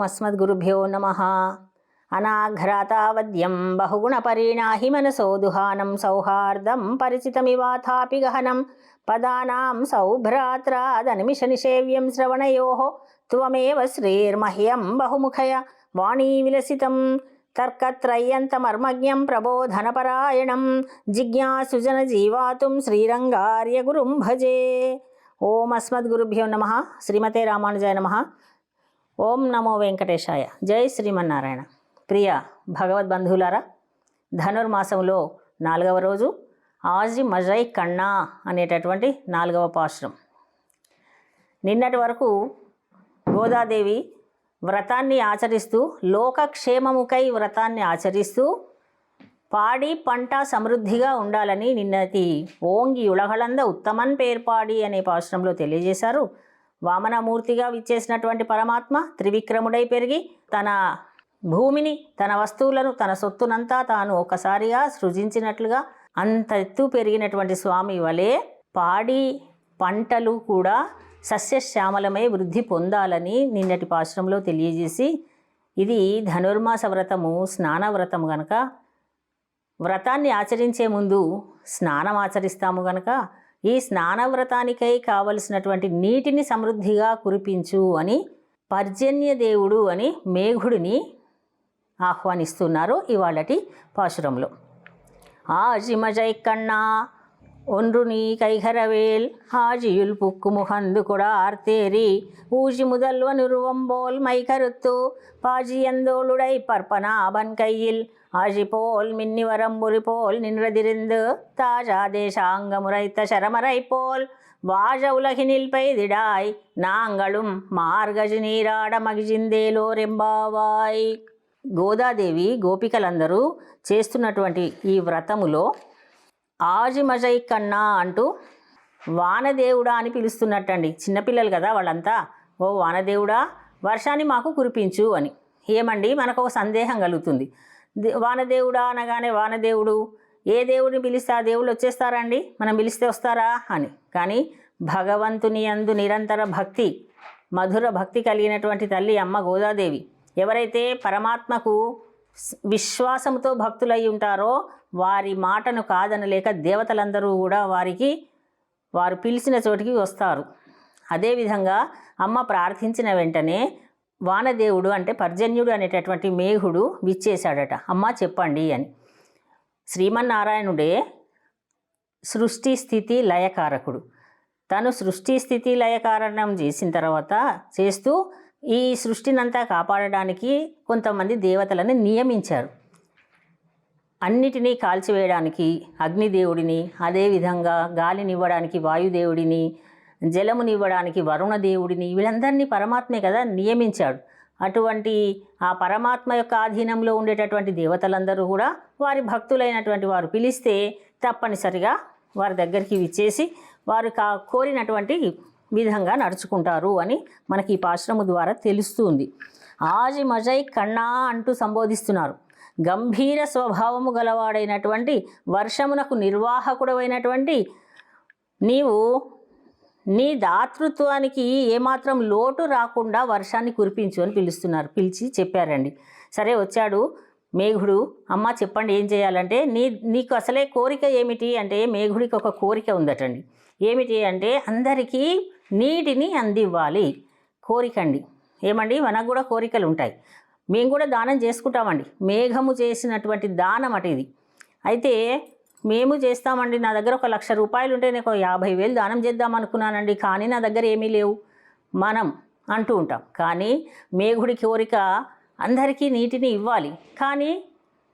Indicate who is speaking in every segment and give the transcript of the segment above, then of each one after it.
Speaker 1: ఓమస్మద్గురుభ్యో నమః. అనాఘ్రాతావద్యం బహుగుణపరిణాహి మనసో దుహానం సౌహార్దం పరిచితమివాథాపి గహనం పదానాం సౌభ్రాత్రాదనిమిషనిషేవ్యం శ్రవణయోః త్వమేవ శ్రీర్మహ్యం బహుముఖయ వాణీ విలసితం తర్కత్రయ్యంతమర్మజ్ఞం ప్రబోధనపరాయణం జిజ్ఞాసుజన జీవాతుం శ్రీరంగార్య గురుం భజే. ఓం అస్మద్గురుభ్యో నమః. శ్రీమతే రామానుజాయ నమః. ఓం నమో వెంకటేశాయ. జై శ్రీమన్నారాయణ. ప్రియ భగవద్బంధువులారా, ధనుర్మాసంలో 4వ రోజు ఆజి మజై కన్నా అనేటటువంటి 4వ పాశురం. నిన్నటి వరకు గోదాదేవి వ్రతాన్ని ఆచరిస్తూ, లోకక్షేమముకై వ్రతాన్ని ఆచరిస్తూ పాడి పంట సమృద్ధిగా ఉండాలని నిన్నటి ఓంగి ఉలగళంద ఉత్తమన్ పేర్పాడి అనే పాశురంలో తెలియజేశారు. వామనమూర్తిగా విచ్చేసినటువంటి పరమాత్మ త్రివిక్రముడై పెరిగి తన భూమిని, తన వస్తువులను, తన సొత్తునంతా తాను ఒకసారిగా సృజించినట్లుగా అంత ఎత్తు పెరిగినటువంటి స్వామి వలె పాడి పంటలు కూడా సస్యశ్యామలమై వృద్ధి పొందాలని నిన్నటి పాశురంలో తెలియజేసి, ఇది ధనుర్మాస వ్రతము, స్నాన వ్రతము గనక వ్రతాన్ని ఆచరించే ముందు స్నానం ఆచరిస్తాము గనక ఈ స్నాన వ్రతానికై కావలసినటువంటి నీటిని సమృద్ధిగా కురిపించు అని పర్జన్య దేవుడు అని మేఘుడిని ఆహ్వానిస్తున్నారు ఇవాళటి పాశురంలో. ఆజిమజై కన్నా ఒన్రు నీ కైఘరవేల్ హాజియుల్ పుక్కుముహందు కూడా ఆర్తేరి ఊజి ముదల్వ నురువంబోల్ మైకరుత్తు పాజియందోళుడై పర్పనాభన్ కయ్యిల్ ஆஜிபோல் மின்னிவரம்புரி போல் நின்றதிருந்து தாஜா தேசாங்கமுரைத்த சரமரை போல் வாழ உலகினில் பெய்திடாய் நாங்களும் మార్గజి నీరాడ మగిజిందేలోరెంబావాయ్. గోదాదేవి గోపికలందరూ చేస్తున్నటువంటి ఈ వ్రతములో ఆజిమజై కన్నా అంటూ వానదేవుడా అని పిలుస్తున్నట్టండి. చిన్నపిల్లలు కదా వాళ్ళంతా. ఓ వానదేవుడా, వర్షాన్ని మాకు కురిపించు అని. ఏమండి, మనకు ఒక సందేహం కలుగుతుంది. వానదేవుడా అనగానే వానదేవుడు ఏ దేవుడిని పిలిస్తే ఆ దేవుళ్ళు వచ్చేస్తారండి, మనం పిలిస్తే వస్తారా అని. కానీ భగవంతుని యందు నిరంతర భక్తి, మధుర భక్తి కలిగినటువంటి తల్లి అమ్మ గోదాదేవి ఎవరైతే పరమాత్మకు విశ్వాసంతో భక్తులై ఉంటారో వారి మాటను కాదనలేక దేవతలందరూ కూడా వారు పిలిచిన చోటికి వస్తారు. అదేవిధంగా అమ్మ ప్రార్థించిన వెంటనే వానదేవుడు అంటే పర్జన్యుడు అనేటటువంటి మేఘుడు విచ్చేశాడట. అమ్మ చెప్పండి అని. శ్రీమన్నారాయణుడే సృష్టి స్థితి లయకారకుడు. తను సృష్టి స్థితి లయకారణం చేసిన తర్వాత చేస్తూ ఈ సృష్టినంతా కాపాడడానికి కొంతమంది దేవతలను నియమించారు. అన్నిటినీ కాల్చివేయడానికి అగ్నిదేవుడిని, అదేవిధంగా గాలినివ్వడానికి వాయుదేవుడిని, జలమునివ్వడానికి వరుణదేవుడిని, వీళ్ళందరినీ పరమాత్మే కదా నియమించాడు. అటువంటి ఆ పరమాత్మ యొక్క ఆధీనంలో ఉండేటటువంటి దేవతలందరూ కూడా వారి భక్తులైనటువంటి వారు పిలిస్తే తప్పనిసరిగా వారి దగ్గరికి విచ్చేసి వారు కోరినటువంటి విధంగా నడుచుకుంటారు అని మనకి ఈ పాశ్రము ద్వారా తెలుస్తుంది. ఆజి మజై కన్నా అంటూ సంబోధిస్తున్నారు. గంభీర స్వభావము గలవాడైనటువంటి, వర్షమునకు నిర్వాహకుడైనటువంటి నీవు నీ దాతృత్వానికి ఏమాత్రం లోటు రాకుండా వర్షాన్ని కురిపించు అని పిలిచి చెప్పారండి. సరే, వచ్చాడు మేఘుడు. అమ్మ చెప్పండి ఏం చేయాలంటే, నీకు అసలే కోరిక ఏమిటి అంటే, మేఘుడికి ఒక కోరిక ఉందటండి. ఏమిటి అంటే అందరికీ నీటిని అందివ్వాలి. కోరికండి. ఏమండి, మనకు కూడా కోరికలు ఉంటాయి. మేము కూడా దానం చేసుకుంటామండి. మేఘము చేసినటువంటి దానం అటు ఇది. అయితే మేము చేస్తామండి, నా దగ్గర 1,00,000 రూపాయలు ఉంటే నేను 50,000 దానం చేద్దాం అనుకున్నానండి, కానీ నా దగ్గర ఏమీ లేవు మనం అంటూ ఉంటాం. కానీ మేఘుడి కోరిక అందరికీ నీటిని ఇవ్వాలి, కానీ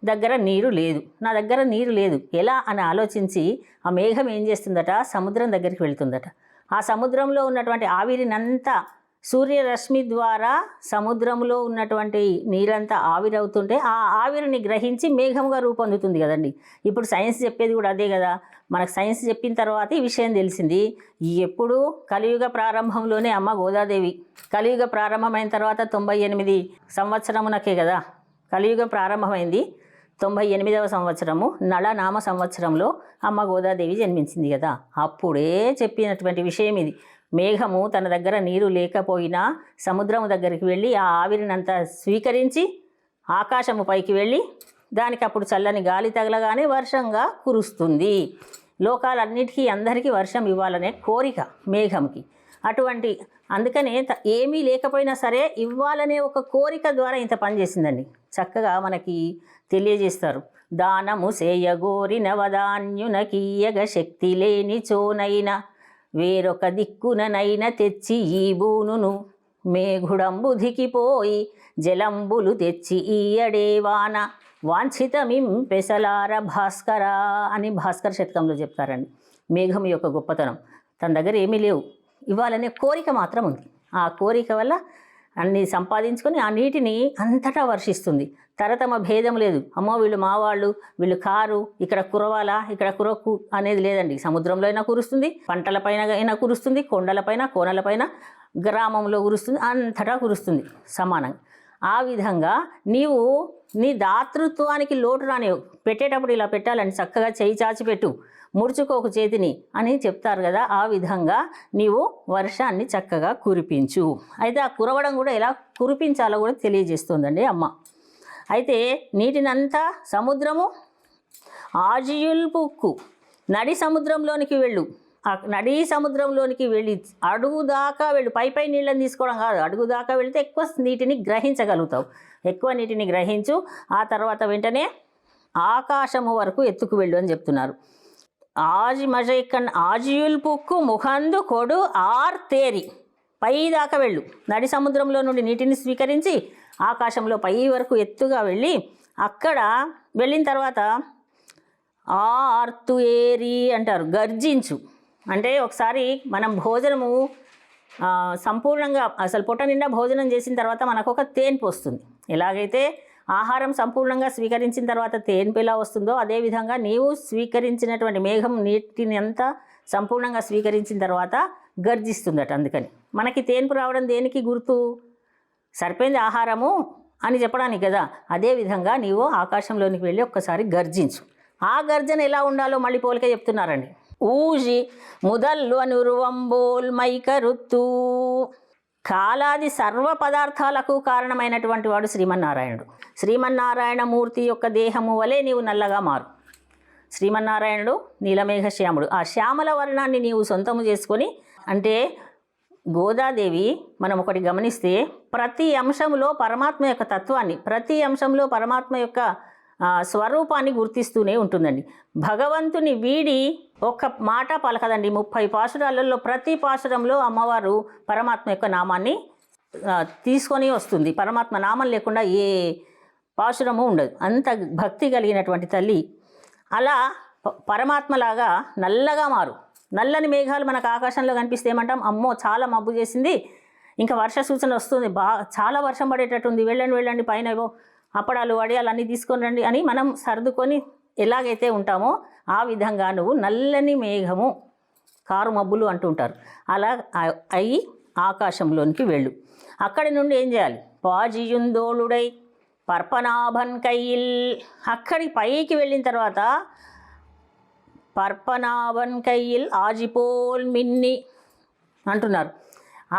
Speaker 1: దగ్గర నీరు లేదు, నా దగ్గర నీరు లేదు, ఎలా అని ఆలోచించి ఆ మేఘం ఏం చేస్తుందట, సముద్రం దగ్గరికి వెళ్తుందట. ఆ సముద్రంలో ఉన్నటువంటి ఆవిరినంతా సూర్యరశ్మి ద్వారా సముద్రంలో ఉన్నటువంటి నీరంతా ఆవిరవుతుంటే ఆ ఆవిరిని గ్రహించి మేఘముగా రూపొందుతుంది కదండి. ఇప్పుడు సైన్స్ చెప్పేది కూడా అదే కదా. మనకు సైన్స్ చెప్పిన తర్వాత ఈ విషయం తెలిసింది. ఎప్పుడు కలియుగ ప్రారంభంలోనే అమ్మ గోదాదేవి కలియుగ ప్రారంభమైన తర్వాత 98 సంవత్సరమునకే కదా కలియుగ ప్రారంభమైంది. 98వ సంవత్సరము నళనామ సంవత్సరంలో అమ్మ గోదాదేవి జన్మించింది కదా. అప్పుడే చెప్పినటువంటి విషయం ఇది. మేఘము తన దగ్గర నీరు లేకపోయినా సముద్రము దగ్గరికి వెళ్ళి ఆ ఆవిరినంతా స్వీకరించి ఆకాశము పైకి వెళ్ళి దానికి అప్పుడు చల్లని గాలి తగలగానే వర్షంగా కురుస్తుంది. లోకాలన్నిటికీ అందరికీ వర్షం ఇవ్వాలనే కోరిక మేఘంకి. అటువంటి అందుకనే ఏమీ లేకపోయినా సరే ఇవ్వాలనే ఒక కోరిక ద్వారా ఇంత పనిచేసిందండి. చక్కగా మనకి తెలియజేస్తారు. దానము సేయగోరి నవధాన్యునకీయగ శక్తి లేని చోనైన వేరొక దిక్కుననైన తెచ్చి ఈ బూనును మేఘుడంబు ధికిపోయి జలంబులు తెచ్చి ఈయడేవాన వాంఛితమిం పెసలార భాస్కర అని భాస్కర శతకంలో చెప్తారండి. మేఘం యొక్క గొప్పతనం, తన దగ్గర ఏమీ లేవు, ఇవ్వాలనే కోరిక మాత్రం ఉంది. ఆ కోరిక వల్ల అన్ని సంపాదించుకొని ఆ నీటిని అంతటా వర్షిస్తుంది. తరతమ భేదం లేదు. అమ్మో వీళ్ళు మావాళ్ళు, వీళ్ళు కారు, ఇక్కడ కురవాలా, ఇక్కడ కురకు అనేది లేదండి. సముద్రంలో అయినా కురుస్తుంది, పంటలపైన అయినా కురుస్తుంది, కొండలపైన కోనలపైన, గ్రామంలో కురుస్తుంది, అంతటా కురుస్తుంది సమానంగా. ఆ విధంగా నీవు నీ దాతృత్వానికి లోటు రానివ్వు. పెట్టేటప్పుడు ఇలా పెట్టాలని చక్కగా చేయి చాచి పెట్టు, ముడుచుకోకు చేతిని అని చెప్తారు కదా. ఆ విధంగా నీవు వర్షాన్ని చక్కగా కురిపించు. అయితే ఆ కురవడం కూడా ఎలా కురిపించాలో కూడా తెలియజేస్తుందండి అమ్మ. అయితే నీటినంతా సముద్రము ఆజియుల్పుక్కు నడి సముద్రంలోనికి వెళ్ళు. ఆ నడి సముద్రంలోనికి వెళ్ళి అడుగు దాకా వెళ్ళు. పై నీళ్ళని తీసుకోవడం కాదు, అడుగు దాకా వెళితే ఎక్కువ నీటిని గ్రహించగలుగుతావు. ఎక్కువ నీటిని గ్రహించు. ఆ తర్వాత వెంటనే ఆకాశము వరకు ఎత్తుకు వెళ్ళు అని చెప్తున్నారు. ఆజియుల్పుక్కు ముఖందు కొడు ఆర్తేరి పై దాకా వెళ్ళు. నడి సముద్రంలో నుండి నీటిని స్వీకరించి ఆకాశంలో పై వరకు ఎత్తుగా వెళ్ళి అక్కడ వెళ్ళిన తర్వాత ఆర్తు ఏరి అంటారు, గర్జించు. అంటే ఒకసారి మనం భోజనము సంపూర్ణంగా అసలు పొట్ట నిండా భోజనం చేసిన తర్వాత మనకు ఒక తేన్పు వస్తుంది. ఎలాగైతే ఆహారం సంపూర్ణంగా స్వీకరించిన తర్వాత తేన్పు ఎలా వస్తుందో అదేవిధంగా నీవు స్వీకరించినటువంటి మేఘం నీటిని అంతా సంపూర్ణంగా స్వీకరించిన తర్వాత గర్జిస్తుందట. అందుకని మనకి తేన్పు రావడం దేనికి గుర్తు? సరిపోయింది ఆహారము అని చెప్పడానికి కదా. అదేవిధంగా నీవు ఆకాశంలోనికి వెళ్ళి ఒక్కసారి గర్జించు. ఆ గర్జన ఎలా ఉండాలో మళ్ళీ పోలిక చెప్తున్నారండి. ఊజి ముదల్లు అనురువంబోల్ మైకరుత్తు. కాలాది సర్వ పదార్థాలకు కారణమైనటువంటి వాడు శ్రీమన్నారాయణుడు. శ్రీమన్నారాయణమూర్తి యొక్క దేహము వలె నీవు నల్లగా మారు. శ్రీమన్నారాయణుడు నీలమేఘ శ్యాముడు. ఆ శ్యామల వర్ణాన్ని నీవు సొంతము చేసుకొని, అంటే గోదాదేవి మనం ఒకటి గమనిస్తే ప్రతి అంశంలో పరమాత్మ యొక్క తత్వాన్ని, ప్రతి అంశంలో పరమాత్మ యొక్క స్వరూపాన్ని గుర్తిస్తూనే ఉంటుందండి. భగవంతుని వీడి ఒక్క మాట పలకదండి. 30 పాశురాలలో ప్రతి పాశురంలో అమ్మవారు పరమాత్మ యొక్క నామాన్ని తీసుకొని వస్తుంది. పరమాత్మ నామం లేకుండా ఏ పాశురము ఉండదు. అంత భక్తి కలిగినటువంటి తల్లి. అలా పరమాత్మలాగా నల్లగా మారు. నల్లని మేఘాలు మనకు ఆకాశంలో కనిపిస్తే ఏమంటాం? అమ్మో చాలా మబ్బు చేసింది, ఇంకా వర్ష సూచన వస్తుంది, చాలా వర్షం పడేటట్టుంది, వెళ్ళండి పైన ఏవో అప్పడాలు వడియాలు అన్నీ తీసుకొని రండి అని మనం సర్దుకొని ఎలాగైతే ఉంటామో ఆ విధంగా నువ్వు నల్లని మేఘము, కారు మబ్బులు అంటుంటారు, అలా అయి ఆకాశంలోనికి వెళ్ళు. అక్కడి నుండి ఏం చేయాలి? పాజియుందోళుడై పర్పనాభన్ కయ్యిల్. అక్కడి పైకి వెళ్ళిన తర్వాత పర్పనాభన్ కయ్యిల్ ఆజిపోల్ మిన్ని అంటున్నారు.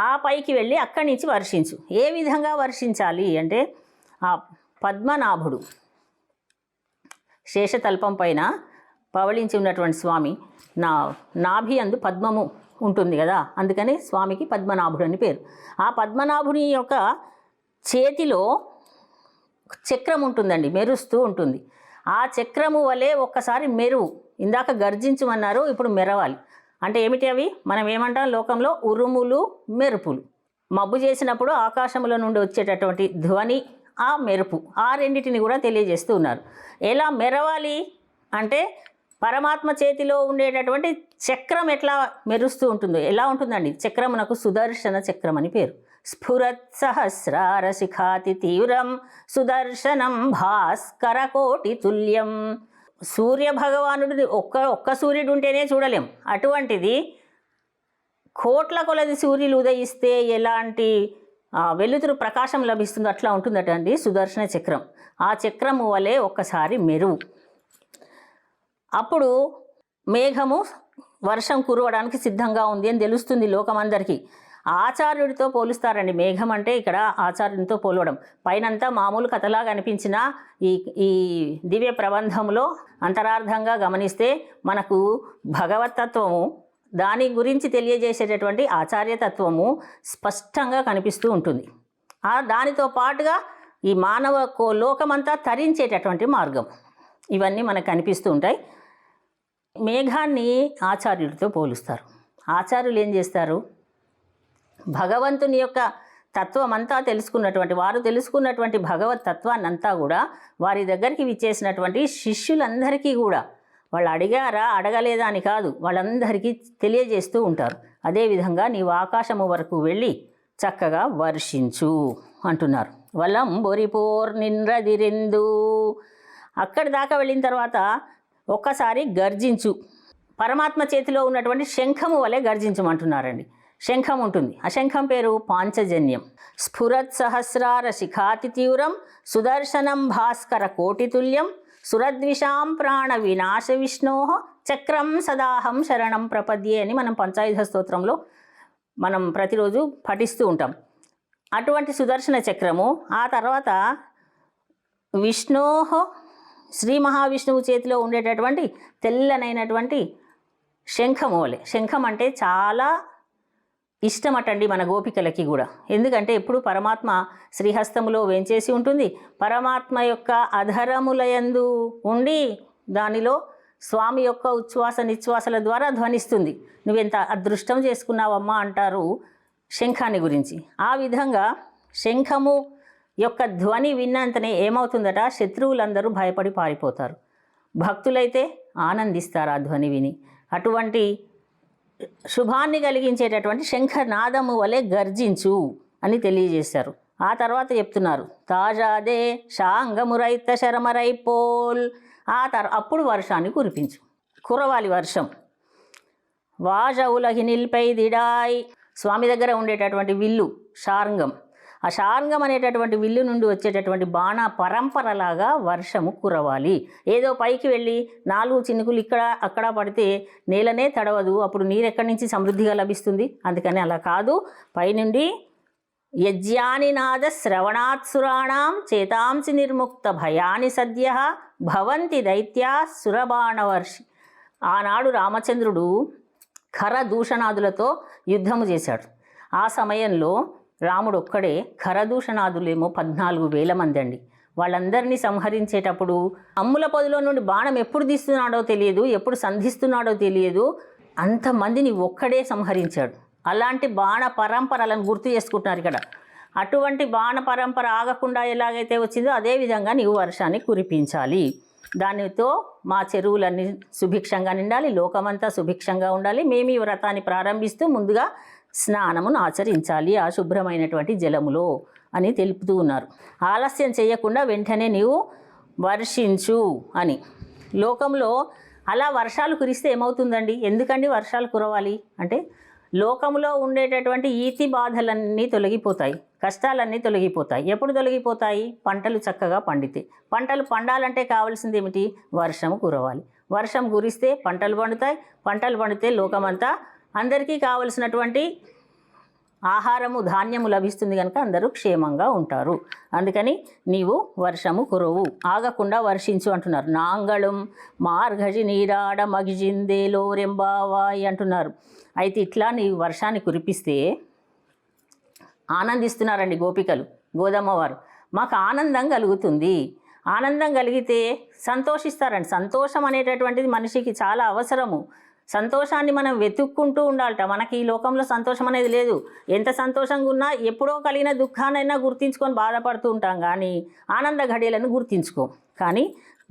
Speaker 1: ఆ పైకి వెళ్ళి అక్కడి నుంచి వర్షించు. ఏ విధంగా వర్షించాలి అంటే, ఆ పద్మనాభుడు శేషతల్పం పైన పవళించి ఉన్నటువంటి స్వామి నాభి అందు పద్మము ఉంటుంది కదా, అందుకని స్వామికి పద్మనాభుడు అని పేరు. ఆ పద్మనాభుని యొక్క చేతిలో చక్రం ఉంటుందండి, మెరుస్తూ ఉంటుంది. ఆ చక్రము వలె ఒక్కసారి మెరువు. ఇందాక గర్జించమన్నారు, ఇప్పుడు మెరవాలి. అంటే ఏమిటి అవి? మనం ఏమంటాం లోకంలో? ఉరుములు, మెరుపులు. మబ్బు చేసినప్పుడు ఆకాశంలో నుండి వచ్చేటటువంటి ధ్వని, ఆ మెరుపు, ఆ రెండింటిని కూడా తెలియజేస్తూ ఉన్నారు. ఎలా మెరవాలి అంటే, పరమాత్మ చేతిలో ఉండేటటువంటి చక్రం ఎట్లా మెరుస్తూ ఉంటుందో ఎలా ఉంటుందండి? చక్రమునకు సుదర్శన చక్రం అని పేరు. స్ఫురత్ సహస్రార శిఖాతి తీవ్రం సుదర్శనం భాస్కర కోటి తుల్యం. సూర్య భగవానుడిని ఒక్క సూర్యుడు ఉంటేనే చూడలేం, అటువంటిది కోట్ల కొలది సూర్యులు ఉదయిస్తే ఎలాంటి వెలుతురు ప్రకాశం లభిస్తుందో అట్లా ఉంటుందట అండి సుదర్శన చక్రం. ఆ చక్రము వలె ఒక్కసారి మెరువు. అప్పుడు మేఘము వర్షం కురవడానికి సిద్ధంగా ఉంది అని తెలుస్తుంది లోకమందరికీ. ఆచార్యుడితో పోలుస్తారండి. మేఘం అంటే ఇక్కడ ఆచార్యునితో పోలవడం. పైనంతా మామూలు కథలాగా అనిపించిన ఈ ఈ దివ్య ప్రబంధంలో అంతరార్థంగా గమనిస్తే మనకు భగవతత్వము, దాని గురించి తెలియజేసేటటువంటి ఆచార్యతత్వము స్పష్టంగా కనిపిస్తూ ఉంటుంది. దానితో పాటుగా ఈ మానవ లోకమంతా తరించేటటువంటి మార్గం, ఇవన్నీ మనకు కనిపిస్తూ ఉంటాయి. మేఘాన్ని ఆచార్యుడితో పోలుస్తారు. ఆచార్యులు ఏం చేస్తారు? భగవంతుని యొక్క తత్వం అంతా తెలుసుకున్నటువంటి వారు, తెలుసుకున్నటువంటి భగవత్ తత్వాన్నంతా కూడా వారి దగ్గరికి విచ్చేసినటువంటి శిష్యులందరికీ కూడా, వాళ్ళు అడిగారా అడగలేదా అని కాదు, వాళ్ళందరికీ తెలియజేస్తూ ఉంటారు. అదేవిధంగా నీవు ఆకాశము వరకు వెళ్ళి చక్కగా వర్షించు అంటున్నారు. వలం బొరిపోర్ నింద్రదిరెందు, అక్కడి దాకా వెళ్ళిన తర్వాత ఒక్కసారి గర్జించు. పరమాత్మ చేతిలో ఉన్నటువంటి శంఖము వలె గర్జించమంటున్నారండి. శంఖం ఉంటుంది. ఆ శంఖం పేరు పాంచజన్యం. స్ఫురత్ సహస్రార శిఖాతి తీవ్రం సుదర్శనం భాస్కర కోటితుల్యం సురద్విషాం ప్రాణ వినాశ విష్ణో చక్రం సదాహం శరణం ప్రపద్యే అని మనం పంచాయుధ స్తోత్రంలో మనం ప్రతిరోజు పఠిస్తూ ఉంటాం. అటువంటి సుదర్శన చక్రము, ఆ తర్వాత విష్ణోహ శ్రీ మహావిష్ణువు చేతిలో ఉండేటటువంటి తెల్లనైనటువంటి శంఖము వలె. శంఖం అంటే చాలా ఇష్టమటండి మన గోపికలకి కూడా. ఎందుకంటే ఎప్పుడు పరమాత్మ శ్రీహస్తములో వేంచేసి ఉంటుంది. పరమాత్మ యొక్క అధరములయందు ఉండి దానిలో స్వామి యొక్క ఉచ్ఛ్వాస నిశ్వాసల ద్వారా ధ్వనిస్తుంది. నువ్వెంత అదృష్టం చేసుకున్నావమ్మా అంటారు శంఖాన్ని గురించి. ఆ విధంగా శంఖము యొక్క ధ్వని విన్నంతనే ఏమవుతుందట? శత్రువులందరూ భయపడి పారిపోతారు. భక్తులైతే ఆనందిస్తారు ఆ ధ్వని విని. అటువంటి శుభాన్ని కలిగించేటటువంటి శంఖనాదము వలె గర్జించు అని తెలియజేశారు. ఆ తర్వాత చెప్తున్నారు తాజాదే షాంగమురైత శరమరైపోల్. అప్పుడు వర్షాన్ని కురిపించు, కురవాలి వర్షం. వాజవులహి నిల్పై దిడాయ్, స్వామి దగ్గర ఉండేటటువంటి విల్లు షార్ంగం. ఆ షార్ంగం అనేటటువంటి విల్లు నుండి వచ్చేటటువంటి బాణ పరంపరలాగా వర్షము కురవాలి. ఏదో పైకి వెళ్ళి 4 చినుకులు ఇక్కడ అక్కడ పడితే నేలనే తడవదు, అప్పుడు నీరు ఎక్కడి నుంచి సమృద్ధిగా లభిస్తుంది? అందుకని అలా కాదు. పైనుండి యజ్ఞాని నాద శ్రవణాత్సురాణం చేతాంసి నిర్ముక్త భయాని సద్య భవంతి దైత్యా సురబాణవర్షి. ఆనాడు రామచంద్రుడు ఖరదూషణాదులతో యుద్ధము చేశాడు. ఆ సమయంలో రాముడు ఒక్కడే, ఖరదూషణాదులేమో 14,000 మంది అండి. వాళ్ళందరినీ సంహరించేటప్పుడు అమ్ముల పొదిలో నుండి బాణం ఎప్పుడు తీస్తున్నాడో తెలియదు, ఎప్పుడు సంధిస్తున్నాడో తెలియదు, అంతమందిని ఒక్కడే సంహరించాడు. అలాంటి బాణ పరంపరలను గుర్తు చేసుకుంటున్నారు ఇక్కడ. అటువంటి బాణ పరంపర ఆగకుండా ఎలాగైతే వచ్చిందో అదేవిధంగా నీవు వర్షాన్ని కురిపించాలి. దానితో మా చెరువులన్నీ సుభిక్షంగా నిండాలి, లోకమంతా సుభిక్షంగా ఉండాలి. మేము ఈ వ్రతాన్ని ప్రారంభిస్తూ ముందుగా స్నానమును ఆచరించాలి ఆ శుభ్రమైనటువంటి జలములో అని తెలుపుతూ ఉన్నారు. ఆలస్యం చేయకుండా వెంటనే నీవు వర్షించు అని. లోకంలో అలా వర్షాలు కురిస్తే ఏమవుతుందండి? ఎందుకండి వర్షాలు కురవాలి అంటే, లోకంలో ఉండేటటువంటి ఈతి బాధలన్నీ తొలగిపోతాయి, కష్టాలన్నీ తొలగిపోతాయి. ఎప్పుడు తొలగిపోతాయి? పంటలు చక్కగా పండితే. పంటలు పండాలంటే కావాల్సింది ఏమిటి? వర్షం కురవాలి. వర్షం కురిస్తే పంటలు పండుతాయి. పంటలు పండితే లోకమంతా అందరికీ కావలసినటువంటి ఆహారము ధాన్యము లభిస్తుంది కనుక అందరూ క్షేమంగా ఉంటారు. అందుకని నీవు వర్షము కురవు, ఆగకుండా వర్షించు అంటున్నారు. నాంగళం మార్గజి నీరాడ మగిజిందేలో రెంబావాయి అంటున్నారు. అయితే ఇట్లా నీ వర్షాన్ని కురిపిస్తే ఆనందిస్తున్నారండి గోపికలు, గోదమ్మవారు. మాకు ఆనందం కలుగుతుంది. ఆనందం కలిగితే సంతోషిస్తారండి. సంతోషం అనేటటువంటిది మనిషికి చాలా అవసరము. సంతోషాన్ని మనం వెతుక్కుంటూ ఉండాలట. మనకి ఈ లోకంలో సంతోషం అనేది లేదు. ఎంత సంతోషంగా ఉన్నా ఎప్పుడో కలిగిన దుఃఖానైనా గుర్తించుకొని బాధపడుతూ ఉంటాం, కానీ ఆనంద ఘడియలను గుర్తించుకోం. కానీ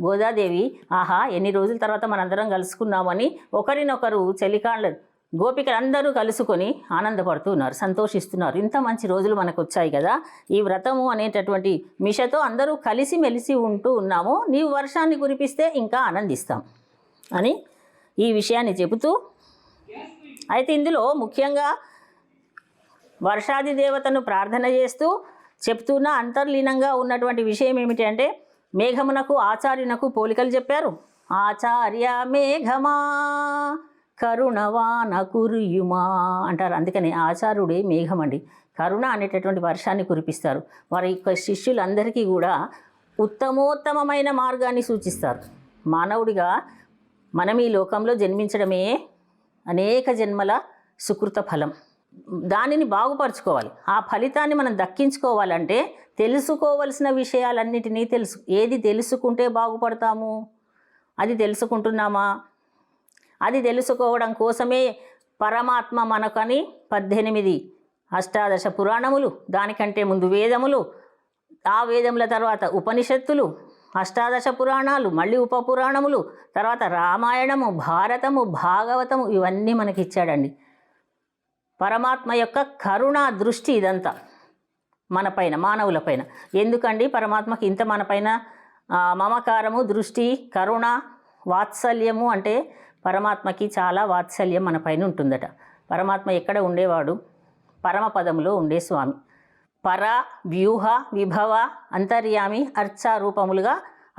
Speaker 1: గోదాదేవి ఆహా ఎన్ని రోజుల తర్వాత మనందరం కలుసుకున్నామని ఒకరినొకరు చలికాళ్ళ గోపికలందరూ కలుసుకొని ఆనందపడుతూ ఉన్నారు, సంతోషిస్తున్నారు. ఇంత మంచి రోజులు మనకు వచ్చాయి కదా, ఈ వ్రతము అనేటటువంటి మిషతో అందరూ కలిసిమెలిసి ఉంటూ ఉన్నాము. నీవు వర్షాన్ని కురిపిస్తే ఇంకా ఆనందిస్తాం అని ఈ విషయాన్ని చెబుతూ, అయితే ఇందులో ముఖ్యంగా వర్షాది దేవతను ప్రార్థన చేస్తూ చెప్తున్న అంతర్లీనంగా ఉన్నటువంటి విషయం ఏమిటి అంటే, మేఘమునకు ఆచార్యునకు పోలికలు చెప్పారు. ఆచార్య మేఘమా కరుణవాన కురియుమా అంటారు. అందుకని ఆచార్యుడే మేఘం అండి. కరుణ అనేటటువంటి వర్షాన్ని కురిపిస్తారు. వారి యొక్క శిష్యులందరికీ కూడా ఉత్తమోత్తమమైన మార్గాన్ని సూచిస్తారు. మానవుడిగా మనం ఈ లోకంలో జన్మించడమే అనేక జన్మల సుకృత ఫలం. దానిని బాగుపరుచుకోవాలి. ఆ ఫలితాన్ని మనం దక్కించుకోవాలంటే తెలుసుకోవలసిన విషయాలన్నిటినీ ఏది తెలుసుకుంటే బాగుపడతాము, అది తెలుసుకుంటున్నామా? అది తెలుసుకోవడం కోసమే పరమాత్మ మనకని 18 అష్టాదశ పురాణములు, దానికంటే ముందు వేదములు, ఆ వేదముల తర్వాత ఉపనిషత్తులు, అష్టాదశ పురాణాలు, మళ్ళీ ఉపపురాణములు, తర్వాత రామాయణము, భారతము, భాగవతము, ఇవన్నీ మనకి ఇచ్చాడండి. పరమాత్మ యొక్క కరుణా దృష్టి ఇదంతా మనపైన, మానవులపైన. ఎందుకండి పరమాత్మకి ఇంత మనపైన మమకారము, దృష్టి, కరుణ, వాత్సల్యము అంటే పరమాత్మకి చాలా వాత్సల్యం మన పైన ఉంటుందట. పరమాత్మ ఎక్కడ ఉండేవాడు? పరమపదములో ఉండే స్వామి. పర, వ్యూహ, విభవ, అంతర్యామి, అర్చ రూపములుగా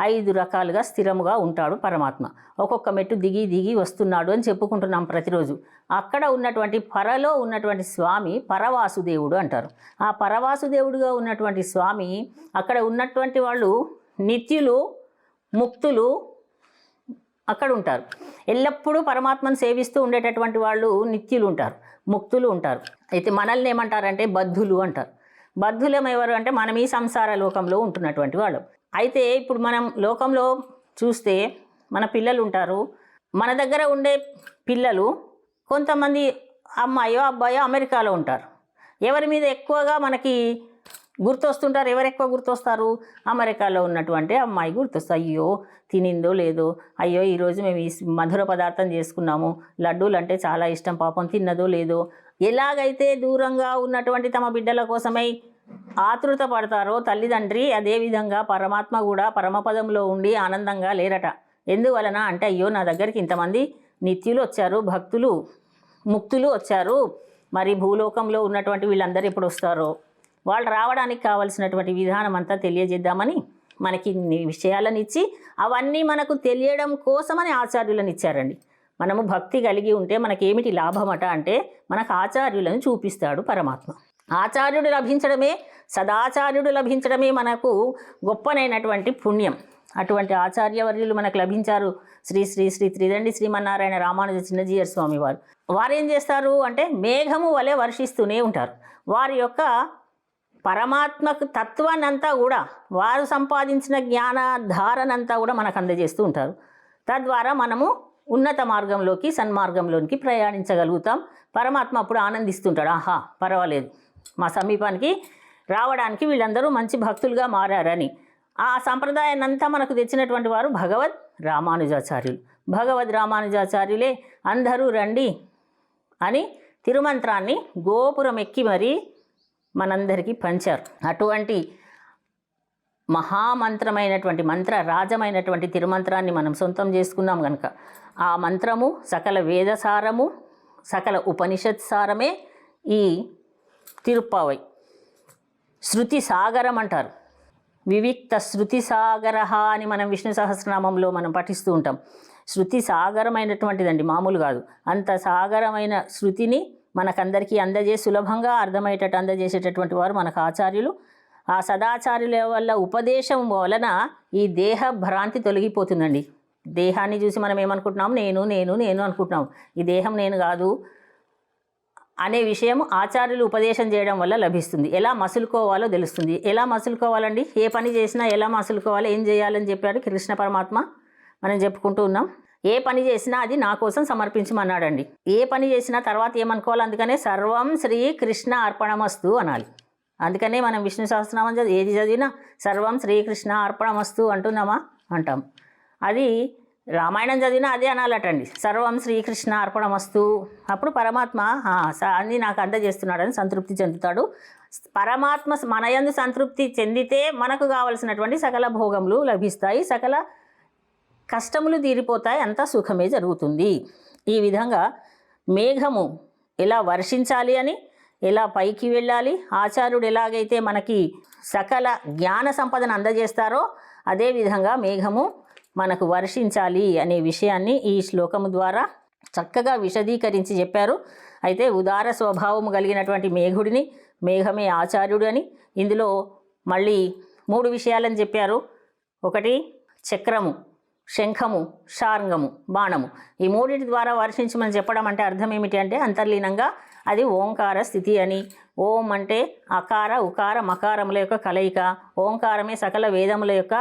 Speaker 1: 5 రకాలుగా స్థిరముగా ఉంటాడు పరమాత్మ. ఒక్కొక్క మెట్టు దిగి దిగి వస్తున్నాడు అని చెప్పుకుంటున్నాం ప్రతిరోజు. అక్కడ ఉన్నటువంటి పరలో ఉన్నటువంటి స్వామి పరవాసుదేవుడు అంటారు. ఆ పరవాసుదేవుడుగా ఉన్నటువంటి స్వామి, అక్కడ ఉన్నటువంటి వాళ్ళు నిత్యులు, ముక్తులు అక్కడ ఉంటారు. ఎల్లప్పుడూ పరమాత్మను సేవిస్తూ ఉండేటటువంటి వాళ్ళు నిత్యులు ఉంటారు, ముక్తులు ఉంటారు. అయితే మనల్ని ఏమంటారంటే బద్ధులు అంటారు. బద్ధులం ఎవరు అంటే మనం ఈ సంసార లోకంలో ఉంటున్నటువంటి వాళ్ళు. అయితే ఇప్పుడు మనం లోకంలో చూస్తే మన పిల్లలు ఉంటారు. మన దగ్గర ఉండే పిల్లలు కొంతమంది అమ్మాయో అబ్బాయో అమెరికాలో ఉంటారు. ఎవరి మీద ఎక్కువగా మనకి గుర్తొస్తుంటారు? ఎవరు ఎక్కువ గుర్తొస్తారు? అమెరికాలో ఉన్నటువంటి అమ్మాయి గుర్తొస్తారు. అయ్యో తినిందో లేదో, అయ్యో ఈరోజు మేము ఈ మధుర పదార్థం చేసుకున్నాము, లడ్డూలు అంటే చాలా ఇష్టం, పాపం తిన్నదో లేదో. ఎలాగైతే దూరంగా ఉన్నటువంటి తమ బిడ్డల కోసమై ఆతృత పడతారో తల్లిదండ్రి, అదేవిధంగా పరమాత్మ కూడా పరమపదంలో ఉండి ఆనందంగా లేరట. ఎందువలన అంటే అయ్యో నా దగ్గరికి ఇంతమంది నిత్యులు వచ్చారు, భక్తులు, ముక్తులు వచ్చారు, మరి భూలోకంలో ఉన్నటువంటి వీళ్ళందరూ ఎప్పుడు వస్తారో, వాళ్ళు రావడానికి కావలసినటువంటి విధానం అంతా తెలియజేద్దామని మనకి ఇన్ని విషయాలను ఇచ్చి అవన్నీ మనకు తెలియడం కోసమని ఆచార్యులను ఇచ్చారండి. మనము భక్తి కలిగి ఉంటే మనకేమిటి లాభమట అంటే మనకు ఆచార్యులను చూపిస్తాడు పరమాత్మ. ఆచార్యుడు లభించడమే, సదాచార్యుడు లభించడమే మనకు గొప్పనైనటువంటి పుణ్యం. అటువంటి ఆచార్యవర్యులు మనకు లభించారు. శ్రీ శ్రీ శ్రీ త్రిదండి శ్రీమన్నారాయణ రామానుజ చిన్నజీయర్ స్వామి వారు. వారు ఏం చేస్తారు అంటే మేఘము వలె వర్షిస్తూనే ఉంటారు. వారి యొక్క పరమాత్మకు తత్వాన్నంతా కూడా, వారు సంపాదించిన జ్ఞాన ధారనంతా కూడా మనకు అందజేస్తూ ఉంటారు. తద్వారా మనము ఉన్నత మార్గంలోకి, సన్మార్గంలోనికి ప్రయాణించగలుగుతాం. పరమాత్మ అప్పుడు ఆనందిస్తుంటాడు. ఆహా పర్వాలేదు, మా సమీపానికి రావడానికి వీళ్ళందరూ మంచి భక్తులుగా మారారని. ఆ సంప్రదాయాన్ని అంతా మనకు తెచ్చినటువంటి వారు భగవద్ రామానుజాచార్యులు. భగవద్ రామానుజాచార్యులే అందరూ రండి అని తిరుమంత్రాన్ని గోపురం ఎక్కి మరీ మనందరికీ పంచారు. అటువంటి మహామంత్రమైనటువంటి మంత్రరాజమైనటువంటి తిరుమంత్రాన్ని మనం సొంతం చేసుకున్నాం కనుక ఆ మంత్రము సకల వేదసారము, సకల ఉపనిషత్ సారమే ఈ తిరుప్పావై. శృతి సాగరం అంటారు. వివిక్త శృతి సాగర అని మనం విష్ణు సహస్రనామంలో మనం పఠిస్తూ ఉంటాం. శృతి సాగరమైనటువంటిదండి, మామూలు కాదు. అంత సాగరమైన శృతిని మనకందరికీ అందజేసి సులభంగా అర్థమయ్యేటట్టు అందజేసేటటువంటి వారు మనకు ఆచార్యులు. ఆ సదాచార్యుల వల్ల ఉపదేశం వలన ఈ దేహ భ్రాంతి తొలగిపోతుందండి. దేహాన్ని చూసి మనం ఏమనుకుంటున్నాం? నేను నేను నేను అనుకుంటున్నాం. ఈ దేహం నేను కాదు అనే విషయం ఆచార్యులు ఉపదేశం చేయడం వల్ల లభిస్తుంది. ఎలా మసులుకోవాలో తెలుస్తుంది. ఎలా మసులుకోవాలండి? ఏ పని చేసినా ఎలా మసులుకోవాలో, ఏం చేయాలని చెప్పాడు కృష్ణ పరమాత్మ. మనం చెప్పుకుంటూ ఉన్నాం. ఏ పని చేసినా అది నా కోసం సమర్పించమన్నాడండి. ఏ పని చేసినా తర్వాత ఏమనుకోవాలి? అందుకనే సర్వం శ్రీ కృష్ణ అర్పణమస్తు అనాలి. అందుకనే మనం విష్ణు సహస్రనామం ఏది చదివినా సర్వం శ్రీకృష్ణ అర్పణమస్తు అంటున్నామా? అంటాం. అది రామాయణం చదివినా అదే అనాలటండి, సర్వం శ్రీకృష్ణ అర్పణమస్తు. అప్పుడు పరమాత్మ అన్ని నాకు అందజేస్తున్నాడని సంతృప్తి చెందుతాడు. పరమాత్మ మన యందు సంతృప్తి చెందితే మనకు కావలసినటువంటి సకల భోగములు లభిస్తాయి, సకల కష్టములు తీరిపోతాయి, అంతా సుఖమే జరుగుతుంది. ఈ విధంగా మేఘము ఎలా వర్షించాలి అని, ఎలా పైకి వెళ్ళాలి, ఆచార్యుడు ఎలాగైతే మనకి సకల జ్ఞాన సంపదను అందజేస్తారో అదేవిధంగా మేఘము మనకు వర్షించాలి అనే విషయాన్ని ఈ శ్లోకము ద్వారా చక్కగా విశదీకరించి చెప్పారు. అయితే ఉదార స్వభావము కలిగినటువంటి మేఘుడిని, మేఘమే ఆచార్యుడు అని ఇందులో మళ్ళీ 3 విషయాలని చెప్పారు. ఒకటి చక్రము, శంఖము, షార్ంగము, బాణము. ఈ మూడింటి ద్వారా వర్షించమని చెప్పడం అంటే అర్థం ఏమిటి అంటే అంతర్లీనంగా అది ఓంకార స్థితి అని. ఓం అంటే అకార ఉకార మకారముల యొక్క కలయిక, ఓంకారమే సకల వేదముల యొక్క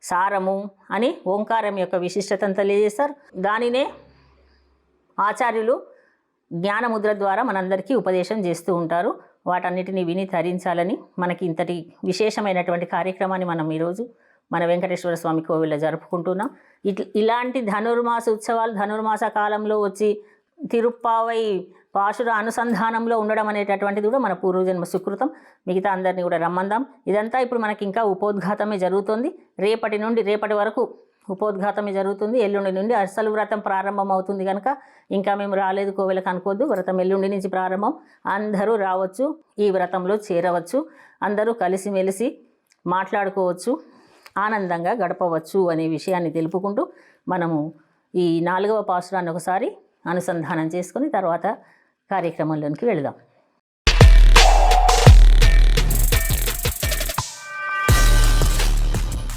Speaker 1: సారము అని ఓంకారం యొక్క విశిష్టతను తెలియజేస్తారు. దానినే ఆచార్యులు జ్ఞానముద్ర ద్వారా మనందరికీ ఉపదేశం చేస్తూ ఉంటారు. వాటన్నిటిని విని తరించాలని మనకి ఇంతటి విశేషమైనటువంటి కార్యక్రమాన్ని మనం ఈరోజు మన వెంకటేశ్వర స్వామి కోవిల్లో జరుపుకుంటున్నాం. ఇలాంటి ధనుర్మాస ఉత్సవాలు ధనుర్మాస కాలంలో వచ్చి తిరుప్పావై పాశుర అనుసంధానంలో ఉండడం అనేటటువంటిది కూడా మన పూర్వజన్మ సుకృతం. మిగతా అందరినీ కూడా రమ్మందాం. ఇదంతా ఇప్పుడు మనకి ఇంకా ఉపోద్ఘాతమే జరుగుతుంది. రేపటి వరకు ఉపోద్ఘాతమే జరుగుతుంది. ఎల్లుండి నుండి అసలు వ్రతం ప్రారంభం అవుతుంది కనుక ఇంకా మేము రాలేదు కోవెలకు అనుకోవద్దు. వ్రతం ఎల్లుండి నుంచి ప్రారంభం. అందరూ రావచ్చు, ఈ వ్రతంలో చేరవచ్చు, అందరూ కలిసిమెలిసి మాట్లాడుకోవచ్చు, ఆనందంగా గడపవచ్చు అనే విషయాన్ని తెలుపుకుంటూ మనము ఈ 4వ పాశురాన్ని ఒకసారి అనుసంధానం చేసుకొని తర్వాత కార్యక్రమంలోనికి వెళదాం.